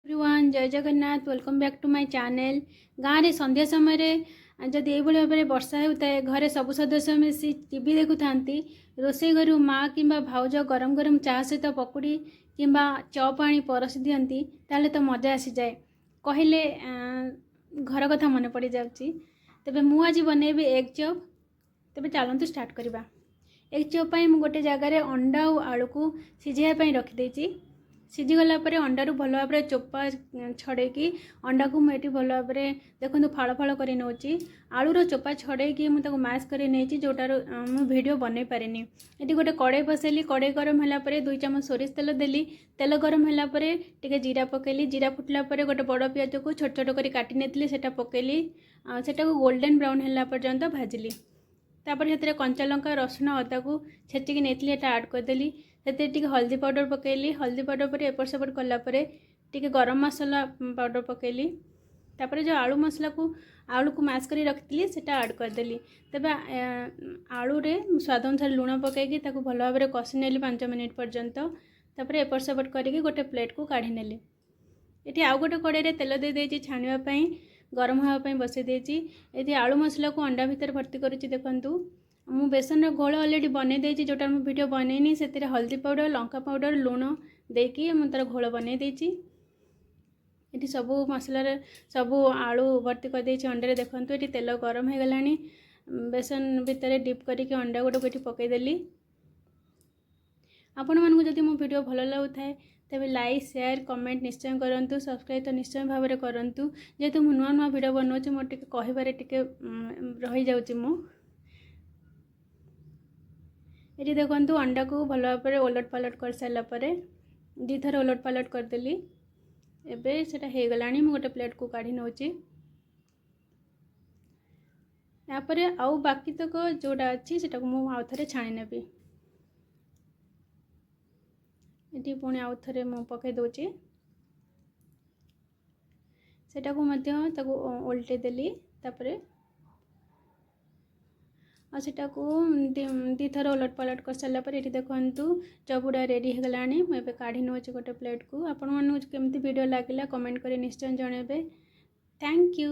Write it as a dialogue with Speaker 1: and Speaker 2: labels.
Speaker 1: Everyone जय Jagannath welcome back to my channel. गाँव में संध्या समय जदि ये भाव में वर्षा होता है घरे सब सदस्य मिसी टीवी देखु था रोसे घर माँ कि भाउज गरम गरम चाह सहित पकुड़ी कि चप आनी परस दिखती ताले तो मजा आसी जाए कहले घर कथा मन पड़ जाऊँगी। तेबे मु आज बनैबी एग चप। तेबे चलतु स्टार्ट करवा। एग चप मुझे गोटे जगार अंडा और आलू को सिझाई रखिदे। सिझीगला अंडारू भल भाव में चोपा छड़ेकी अंडा को मुझे भल भाव में देखो फाड़ फाड़ कर नौची आलूर चोपा छड़ेकी मुझे मैश कर जोटार मु वीडियो बनई पारे। ये गोटे कड़े बसैली कड़े गरम है 2 चामच सोरिष तेल देली। तेल गरम है जीरा पकेली। जीरा फुटला गोटे बड़ पियाज को छोट छोट कर काटी नहीं से पकेली। सेटा को गोल्डन ब्राउन है पर्यंत भाजिली। तापर से कंचा लंका रसुण अदा को छेचिकी नहीं आड करदेली। से हल्दी पाउडर पकेली। हल्दी पाउडर पर एपट सेपट कलापर गरम मसला पाउडर पकेली। तापर जो आलू मसला को आलू को मैश कर रखी से आड करदेली। तेबे आलू रे स्वाद अनुसार लुण पकईकी भल भाव में कषि नेली 5 मिनिट पर्यंत। तापर एपट सेपट करके गोटे प्लेट को काढ़ी नेली। ये आउ गोटे कड़े तेल दे देती छाणीवाई गरम हाँवाई बसई देती। ये आलू मसला को अंडा भितर भर्ती करुच्ची। देखु मु बेसन घोल अलरेडी बनई देती जोटा मुझे वीडियो बनईनी से हल्दी पाउडर लंका पाउडर लुण देकी मुझे तार घोल बनई देती। ये सब मसलार सब आलू भर्ती कर देती अंडे। देखो ये तेल गरम हो गला बेसन भितर डिप करके अंडा गोटे ये पकईदेली। आपण मानक जदि मो वीडियो भल लगुए तेज लाइक शेयर कमेंट निश्चय करूँ। सब्सक्राइब तो निश्चय भाव में करूँ जेहेतु मुझे नुआ नुआ वीडियो बनाऊँ मोटे कहबारे टिके रही जाऊँगी मु। ये देखु अंडा को भल भाव में ओलट पालट कर सारापर 2 थर ओलट पालट करदेली। एबे सेटा हो गला गोटे प्लेट को काढ़ी नौची। यापर आउ बाकी तक जोड़ा अच्छी से आउ थे छाणी नेबी। ये पुणी आउ थे मु पकई दूची सेटा को ओल्टे देली। तापर और सेटा को 2 थर ओलट पालट कर सारापर ये देखु चपुड़ा रेडी हो गला। मुझे काढ़ी नौची गोटे प्लेट को। आपण मानक केमती वीडियो लगे कमेंट कर निश्चय जनइबे। Thank you.